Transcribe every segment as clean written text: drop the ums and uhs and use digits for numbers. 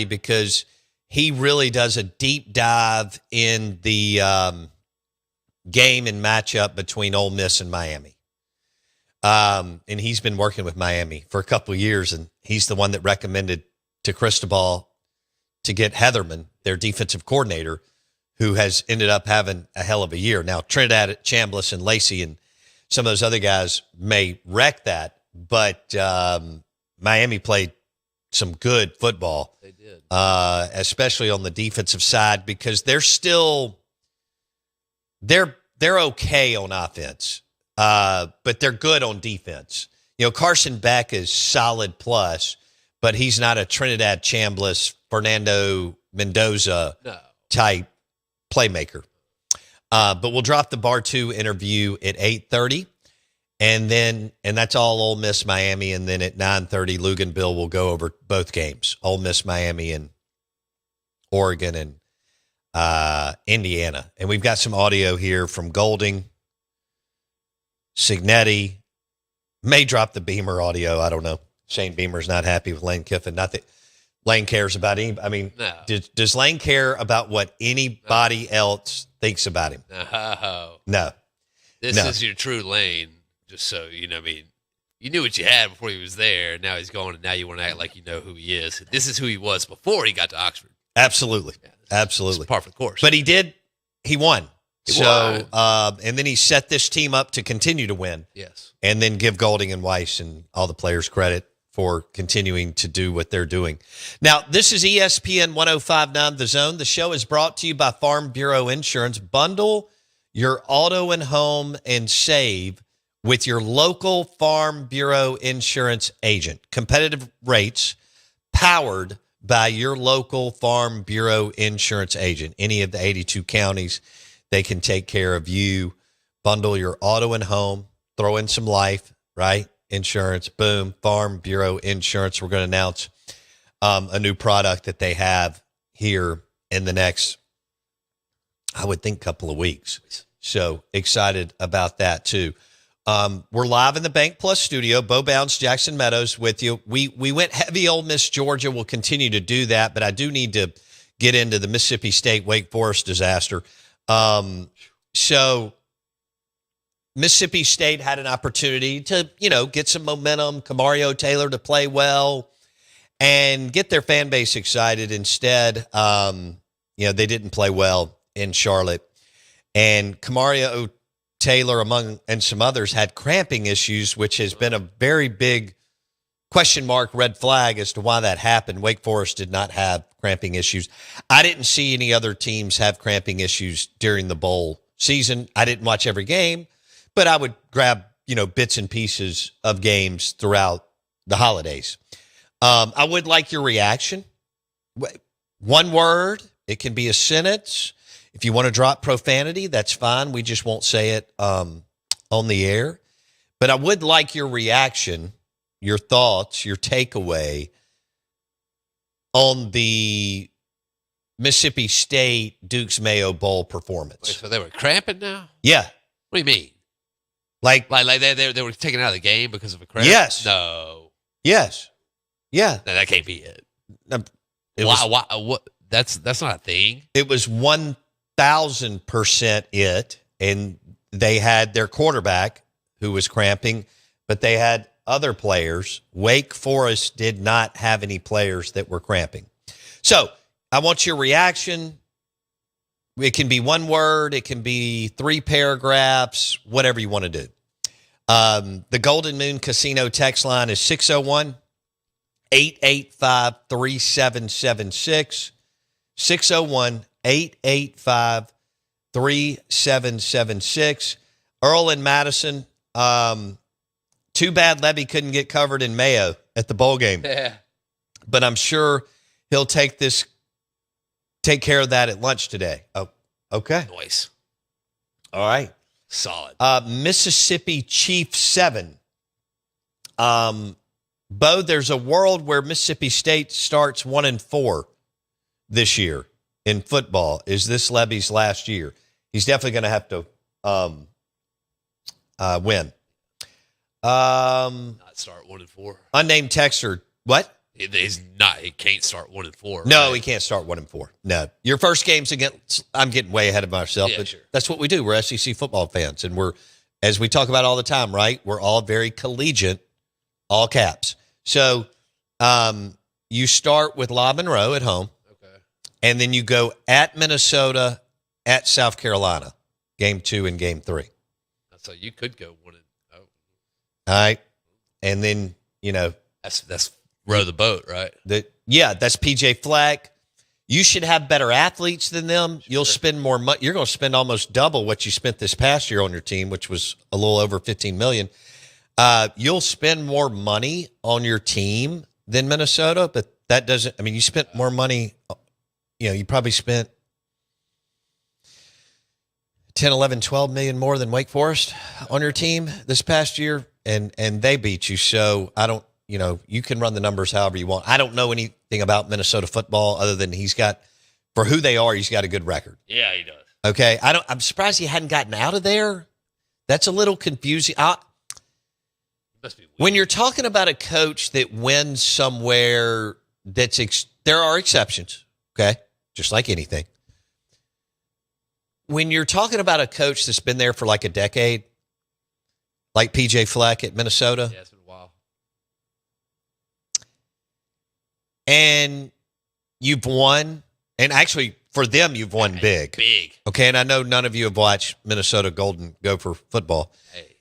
because he really does a deep dive in the game and matchup between Ole Miss and Miami. And he's been working with Miami for a couple of years, and he's the one that recommended to Cristobal to get Heatherman, their defensive coordinator, who has ended up having a hell of a year. Now, Trinidad, Chambliss, and Lacey and some of those other guys may wreck that, but Miami played some good football. They did. Especially on the defensive side, because they're okay on offense, but they're good on defense. You know, Carson Beck is solid plus, but he's not a Trinidad Chambliss, Fernando Mendoza type playmaker. But we'll drop the Bar 2 interview at 8:30. And that's all Ole Miss, Miami. And then at 9:30, Lugan Bill will go over both games, Ole Miss, Miami, and Oregon and Indiana. And we've got some audio here from Golding, Signetti. May drop the Beamer audio. I don't know. Shane Beamer's not happy with Lane Kiffin. Not that Lane cares about him. I mean, no. Does Lane care about what anybody else thinks about him? No. This is your true Lane. Just so you know, I mean, you knew what you had before he was there. Now he's gone, and now you want to act like you know who he is. This is who he was before he got to Oxford. Absolutely, yeah, absolutely, par for the course. But he won. He won. And then he set this team up to continue to win. Yes, and then give Golding and Weiss and all the players credit for continuing to do what they're doing. Now, this is ESPN 105.9 The Zone. The show is brought to you by Farm Bureau Insurance. Bundle your auto and home and save with your local Farm Bureau Insurance agent. Competitive rates powered by your local Farm Bureau Insurance agent. Any of the 82 counties, they can take care of you. Bundle your auto and home, throw in some life, right? Insurance, boom, Farm Bureau Insurance. We're going to announce a new product that they have here in the next, I would think, couple of weeks. So excited about that too. We're live in the Bank Plus studio. Bo Bounds, Jackson Meadows with you. We went heavy Ole Miss, Georgia. We'll continue to do that, but I do need to get into the Mississippi State Wake Forest disaster. So Mississippi State had an opportunity to, get some momentum, Kamario Taylor to play well and get their fan base excited. Instead, they didn't play well in Charlotte. And Kamario Taylor, and some others, had cramping issues, which has been a very big question mark, red flag as to why that happened. Wake Forest did not have cramping issues. I didn't see any other teams have cramping issues during the bowl season. I didn't watch every game, but I would grab, bits and pieces of games throughout the holidays. I would like your reaction. One word, it can be a sentence. If you want to drop profanity, that's fine. We just won't say it on the air. But I would like your reaction, your thoughts, your takeaway on the Mississippi State Dukes Mayo Bowl performance. Wait, so they were cramping now? Yeah. What do you mean? Like they were taken out of the game because of a cramp? Yes. No. Yes. Yeah. No, that can't be it. Why? What? That's not a thing. It was 1,000% it, and they had their quarterback who was cramping, but they had other players. Wake Forest did not have any players that were cramping. So I want your reaction. It can be one word. It can be 3 paragraphs, whatever you want to do. The Golden Moon Casino text line is 601-885-3776. 601-885-3776. Earl in Madison. Too bad Levy couldn't get covered in Mayo at the bowl game. Yeah. But I'm sure he'll take care of that at lunch today. Oh, okay. Nice. All right. Solid. Mississippi Chief 7. Bo, there's a world where Mississippi State starts 1-4 this year in football. Is this Levy's last year? He's definitely going to have to win. Not start 1-4. Unnamed texter. What? He's not. He can't start 1-4. No, right? he can't start 1-4. No, your first game's against. I'm getting way ahead of myself, Yeah, but sure. that's what we do. We're SEC football fans, and we're, as we talk about all the time, right? We're all very collegiate, all caps. So, you start with La Monroe at home, Okay. and then you go at Minnesota, at South Carolina, game 2 and game 3. So you could go 1-0. All right, and then That's row the boat, right? that's PJ Fleck. You should have better athletes than them. Sure. You'll spend more money. You're going to spend almost double what you spent this past year on your team, which was a little over $15 million. You'll spend more money on your team than Minnesota, but that doesn't. I mean, you spent more money. You probably spent 10, 11, 12 million more than Wake Forest on your team this past year, and they beat you. So I don't. You can run the numbers however you want. I don't know anything about Minnesota football other than for who they are, he's got a good record. Yeah, he does. Okay. I'm surprised he hadn't gotten out of there. That's a little confusing. Must be weird. When you're talking about a coach that wins somewhere, there are exceptions. Okay. Just like anything. When you're talking about a coach that's been there for like a decade, like PJ Fleck at Minnesota. Yeah, it's been a while. And you've won, and actually for them, you've won big. Big. Okay, and I know none of you have watched Minnesota Golden Gopher football. Hey.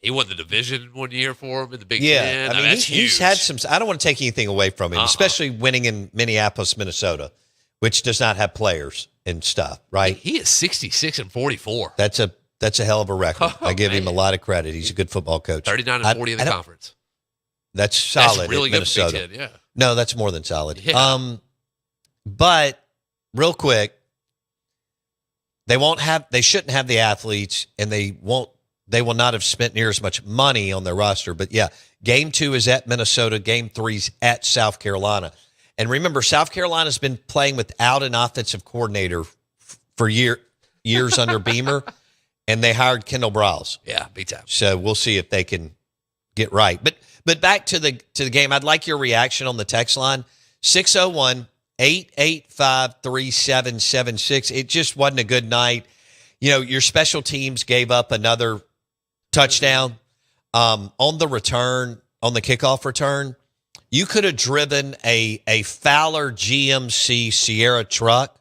He won the division 1 year for him in the Big Ten. I mean, that's he's huge. had some. I don't want to take anything away from him, especially winning in Minneapolis, Minnesota, which does not have players and stuff, right? He is 66-44. That's a hell of a record. Oh, I give him a man. lot of credit. He's a good football coach. 39-40 in the conference. That's solid. That's really at good Minnesota. for Big Ten, yeah. No, that's more than solid. Yeah. But real quick, they shouldn't have the athletes, and they will not have spent near as much money on their roster. But yeah, game 2 is at Minnesota, game 3's at South Carolina. And remember, South Carolina's been playing without an offensive coordinator for years under Beamer, and they hired Kendall Browse. Yeah, big time. So we'll see if they can get right. But back to the game, I'd like your reaction on the text line, 601-885-3776. It just wasn't a good night. Your special teams gave up another touchdown on the return, on the kickoff return. You could have driven a Fowler GMC Sierra truck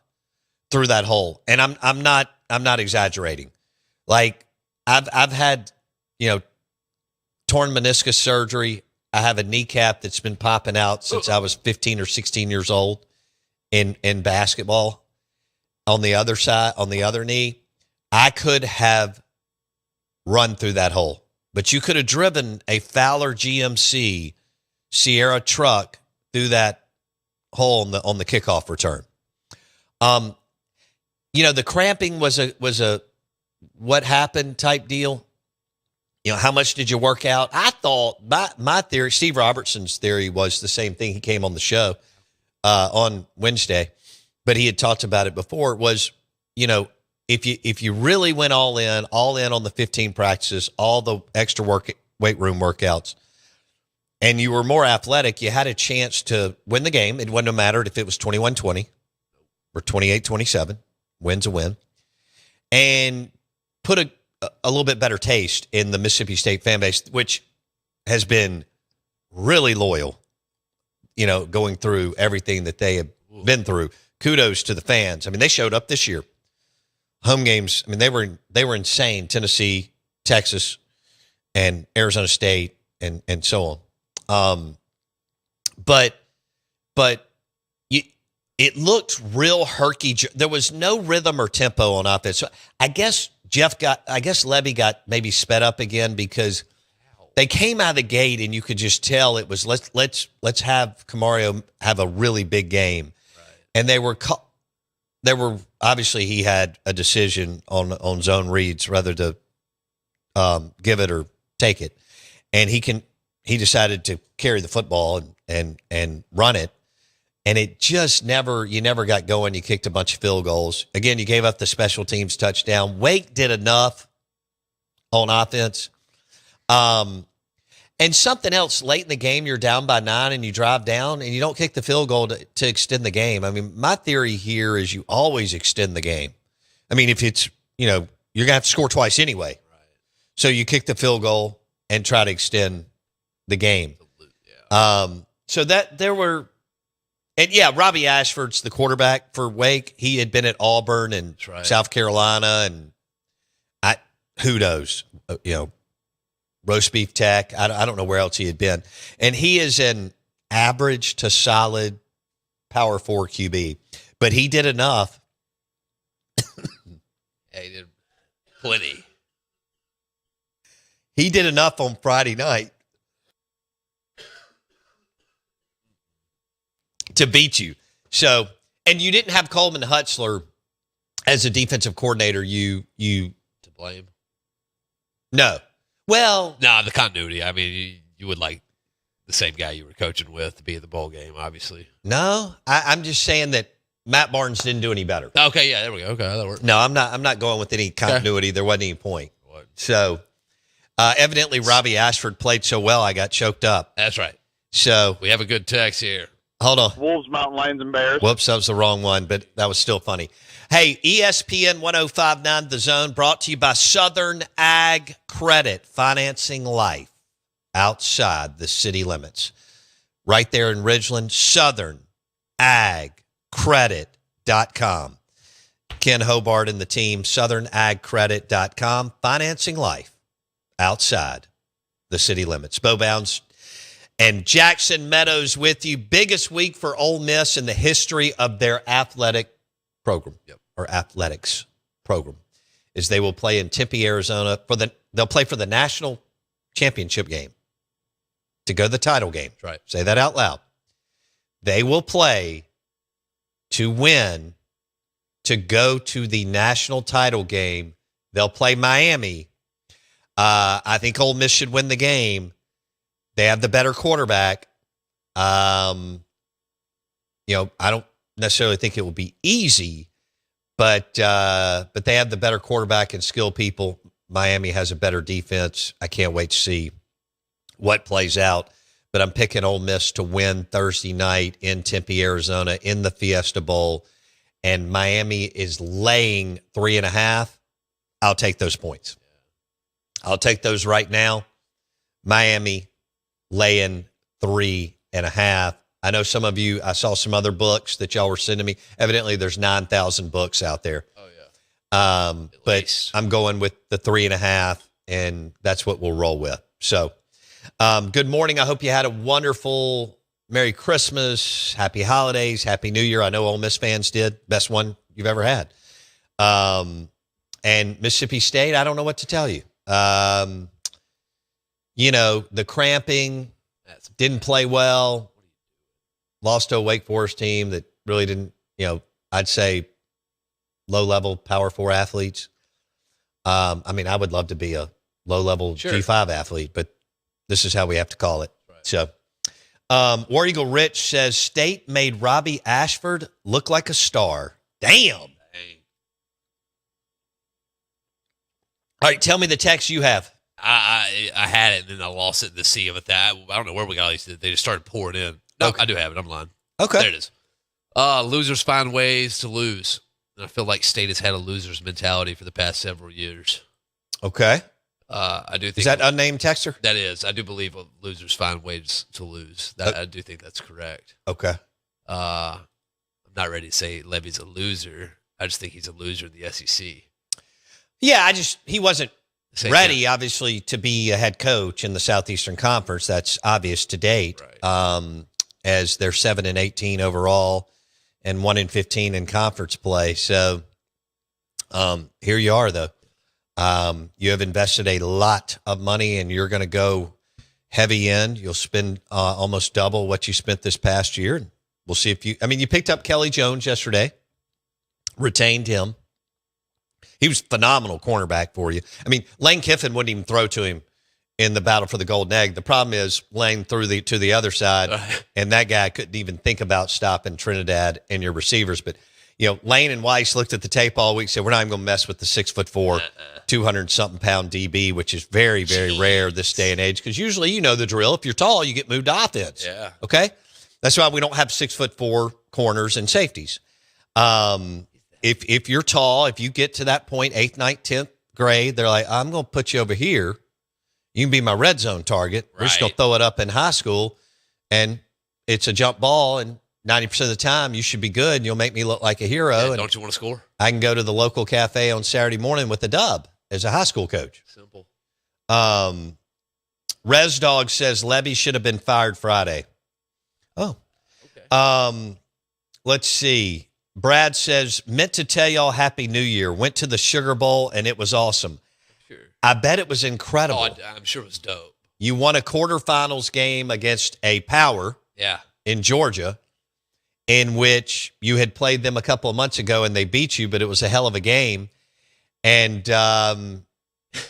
through that hole, and I'm not exaggerating. Like I've had torn meniscus surgery. I have a kneecap that's been popping out since I was 15 or 16 years old in basketball. On the other side, on the other knee, I could have run through that hole, but you could have driven a Fowler GMC Sierra truck through that hole on the kickoff return. The cramping was a what happened type deal. How much did you work out? I thought my theory, Steve Robertson's theory, was the same thing. He came on the show on Wednesday, but he had talked about it before. Was if you really went all in on the 15 practices, all the extra weight room workouts, and you were more athletic, you had a chance to win the game. It wouldn't have mattered if it was 21-20 or 28-27. Win's a win, and put a little bit better taste in the Mississippi State fan base, which has been really loyal, going through everything that they have been through. Kudos to the fans. I mean, they showed up this year. Home games, I mean, they were insane. Tennessee, Texas, and Arizona State, and so on. But it looked real herky. There was no rhythm or tempo on offense. So I guess Levy got maybe sped up again because they came out of the gate and you could just tell it was let's have Camario have a really big game, right. And they were obviously he had a decision on zone reads whether to give it or take it, and he decided to carry the football and run it. And it just you never got going. You kicked a bunch of field goals. Again, you gave up the special teams touchdown. Wake did enough on offense. And something else, late in the game, you're down by 9 and you drive down and you don't kick the field goal to extend the game. I mean, my theory here is you always extend the game. I mean, if it's, you're going to have to score twice anyway. Right. So you kick the field goal and try to extend the game. Yeah. So that there were, and yeah, Robbie Ashford's the quarterback for Wake. He had been at Auburn and South Carolina, and who knows, roast beef tech. I don't know where else he had been. And he is an average to solid power 4 QB, but he did enough. Yeah, he did plenty. He did enough on Friday night to beat you. So, and you didn't have Coleman Hutzler as a defensive coordinator. You to blame? No. Well, the continuity. I mean, you would like the same guy you were coaching with to be at the bowl game, obviously. No, I'm just saying that Matt Barnes didn't do any better. Okay, yeah, there we go. Okay, that worked. No, I'm not going with any continuity. Okay. There wasn't any point. What? So, evidently, Robbie Ashford played so well, I got choked up. That's right. So we have a good text here. Hold on. Wolves, Mountain Lions, and Bears. Whoops, that was the wrong one, but that was still funny. Hey, ESPN 105.9 The Zone, brought to you by Southern Ag Credit, financing life outside the city limits. Right there in Ridgeland, southernagcredit.com. Ken Hobart and the team, southernagcredit.com, financing life outside the city limits. Bo Bounds and Jackson Meadows with you. Biggest week for Ole Miss in the history of their athletic program, or athletics program, is they will play in Tempe, Arizona they'll play for the national championship game to go to the title game. That's right. Say that out loud. They will play to win to go to the national title game. They'll play Miami. I think Ole Miss should win the game. They have the better quarterback. I don't necessarily think it will be easy, but they have the better quarterback and skill people. Miami has a better defense. I can't wait to see what plays out, but I'm picking Ole Miss to win Thursday night in Tempe, Arizona, in the Fiesta Bowl, and Miami is laying 3.5. I'll take those points. I'll take those right now. Miami laying 3.5. I know some of you, I saw some other books that y'all were sending me. Evidently, there's 9,000 books out there. Oh, yeah. But least. I'm going with the 3.5, and that's what we'll roll with. So, good morning. I hope you had a wonderful Merry Christmas, Happy Holidays, Happy New Year. I know Ole Miss fans did. Best one you've ever had. And Mississippi State, I don't know what to tell you. The cramping, didn't play well, lost to a Wake Forest team that really didn't, I'd say low-level Power 4 athletes. I would love to be a low-level G5 athlete, but this is how we have to call it. Right. So, War Eagle Rich says, State made Robbie Ashford look like a star. Damn. All right, tell me the text you have. I had it, and then I lost it in the sea of it. I don't know where we got all these. They just started pouring in. No, okay. I do have it. I'm lying. Okay. There it is. Losers find ways to lose. And I feel like State has had a loser's mentality for the past several years. Okay. I do think. Is that unnamed texter? That is. I do believe losers find ways to lose. I do think that's correct. Okay. I'm not ready to say Levy's a loser. I just think he's a loser in the SEC. Yeah, he wasn't ready, obviously, to be a head coach in the Southeastern Conference. That's obvious to date. Right. As they're 7-18 overall and 1-15 in conference play. So here you are, though. You have invested a lot of money, and you're going to go heavy in. You'll spend almost double what you spent this past year. We'll see if you picked up Kelly Jones yesterday, retained him. He was phenomenal cornerback for you. Lane Kiffin wouldn't even throw to him in the battle for the golden egg. The problem is Lane threw to the other side, and that guy couldn't even think about stopping Trinidad and your receivers. But Lane and Weiss looked at the tape all week, said, we're not even going to mess with the 6'4", 200-something pound DB, which is very, very rare this day and age. Because usually, you know the drill. If you're tall, you get moved to offense. Yeah. Okay? That's why we don't have 6'4" corners and safeties. If you're tall, if you get to that point, 8th, 9th, 10th grade, they're like, I'm going to put you over here. You can be my red zone target. We're just going to throw it up in high school, and it's a jump ball, and 90% of the time, you should be good, and you'll make me look like a hero. Yeah, and don't you want to score? I can go to the local cafe on Saturday morning with a dub as a high school coach. Simple. Res Dog says Levy should have been fired Friday. Oh. Okay. Let's see. Brad says, meant to tell y'all Happy New Year. Went to the Sugar Bowl, and it was awesome. Sure. I bet it was incredible. Oh, I'm sure it was dope. You won a quarterfinals game against a power in Georgia, in which you had played them a couple of months ago, and they beat you, but it was a hell of a game. And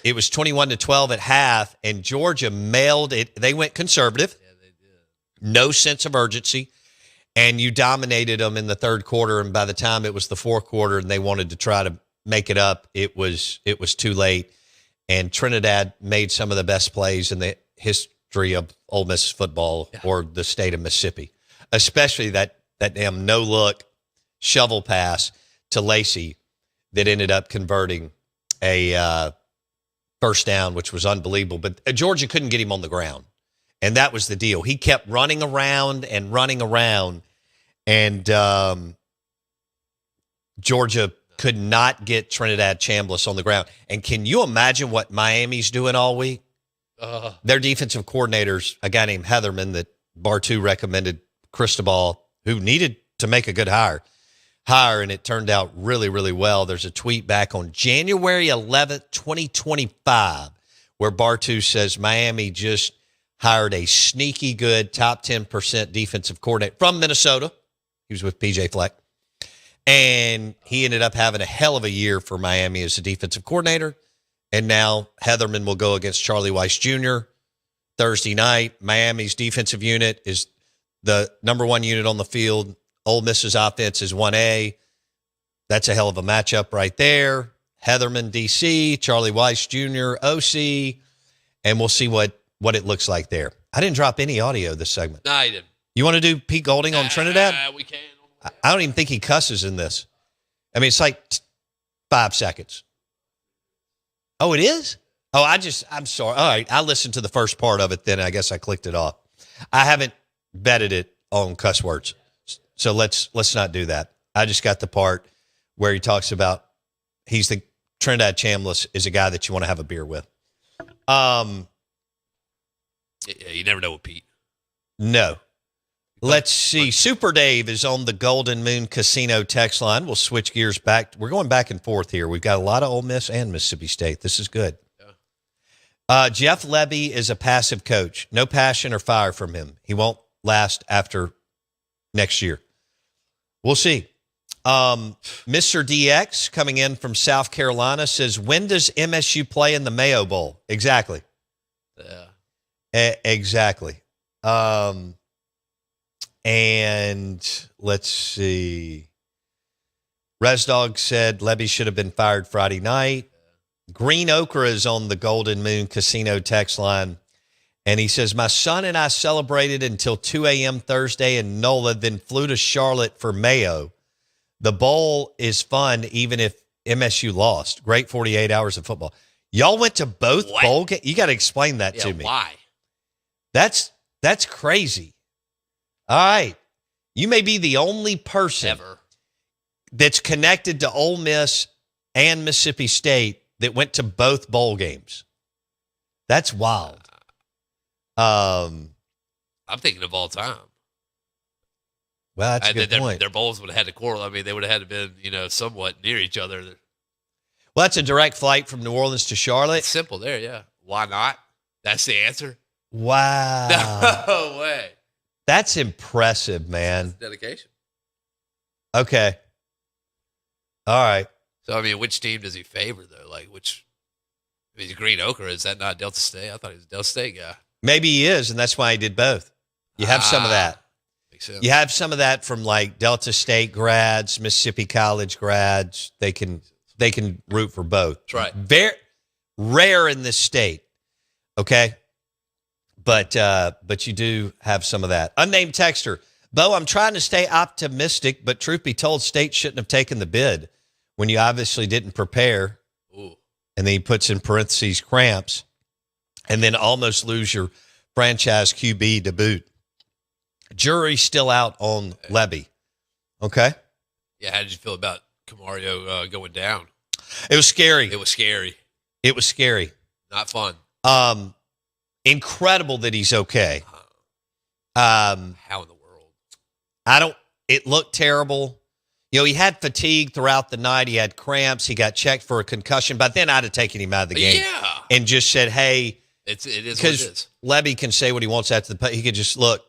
it was 21-12 at half, and Georgia mailed it. They went conservative. Yeah, they did. No sense of urgency. And you dominated them in the third quarter, and by the time it was the fourth quarter and they wanted to try to make it up, it was too late. And Trinidad made some of the best plays in the history of Ole Miss football or the state of Mississippi, especially that damn no-look shovel pass to Lacey that ended up converting a first down, which was unbelievable. But Georgia couldn't get him on the ground. And that was the deal. He kept running around, and Georgia could not get Trinidad Chambliss on the ground. And can you imagine what Miami's doing all week? Their defensive coordinator's a guy named Heatherman that Bartu recommended Cristobal, who needed to make a good hire, and it turned out really, really well. There's a tweet back on January 11th, 2025, where Bartu says Miami just hired a sneaky good top 10% defensive coordinator from Minnesota. He was with PJ Fleck. And he ended up having a hell of a year for Miami as a defensive coordinator. And now Heatherman will go against Charlie Weiss Jr. Thursday night. Miami's defensive unit is the number one unit on the field. Ole Miss's offense is 1A. That's a hell of a matchup right there. Heatherman, DC, Charlie Weiss Jr., OC, and we'll see what it looks like there. I didn't drop any audio this segment. No, you didn't. You want to do Pete Golding on Trinidad? We can. I don't even think he cusses in this. I mean, it's like 5 seconds. Oh, it is? Oh, I'm sorry. All right, I listened to the first part of it, then I guess I clicked it off. I haven't vetted it on cuss words, so let's not do that. I just got the part where he talks about Trinidad Chambliss is a guy that you want to have a beer with. Yeah, you never know with Pete. No. Let's see. Super Dave is on the Golden Moon Casino text line. We'll switch gears back. We're going back and forth here. We've got a lot of Ole Miss and Mississippi State. This is good. Yeah. Jeff Levy is a passive coach. No passion or fire from him. He won't last after next year. We'll see. Mr. DX coming in from South Carolina says, when does MSU play in the Mayo Bowl? Exactly. Yeah. Exactly. And let's see. Resdog said Levy should have been fired Friday night. Green Okra is on the Golden Moon Casino text line. And he says, my son and I celebrated until 2 a.m. Thursday in NOLA, then flew to Charlotte for Mayo. The bowl is fun, even if MSU lost. Great 48 hours of football. Y'all went to both bowl games? You got to explain that to me. Why? That's crazy. All right. You may be the only person Ever. That's connected to Ole Miss and Mississippi State that went to both bowl games. That's wild. I'm thinking of all time. Well, that's a good point. Their bowls would have had to correlate. I mean, they would have had to been, somewhat near each other. Well, that's a direct flight from New Orleans to Charlotte. It's simple there, yeah. Why not? That's the answer. Wow. No way. That's impressive, man. That's dedication. Okay. All right. So, I mean, which team does he favor, though? Like, he's Green Okra. Is that not Delta State? I thought he was a Delta State guy. Maybe he is, and that's why he did both. You have some of that. makes sense. You have some of that from like Delta State grads, Mississippi College grads. They can root for both. That's right. Very rare in this state. Okay. But you do have some of that. Unnamed texter. Bo, I'm trying to stay optimistic, but truth be told, State shouldn't have taken the bid when you obviously didn't prepare. Ooh. And then he puts in parentheses cramps, and then almost lose your franchise QB to boot. Jury's still out on Levy. Okay? Yeah, how did you feel about Camario going down? It was scary. It was scary. It was scary. Not fun. Incredible that he's okay. How in the world? It looked terrible. You know, he had fatigue throughout the night. He had cramps. He got checked for a concussion. But then I'd have taken him out of the game. Yeah. And just said, hey. It is what it because is. Levy can say what he wants after the play. He could just, look,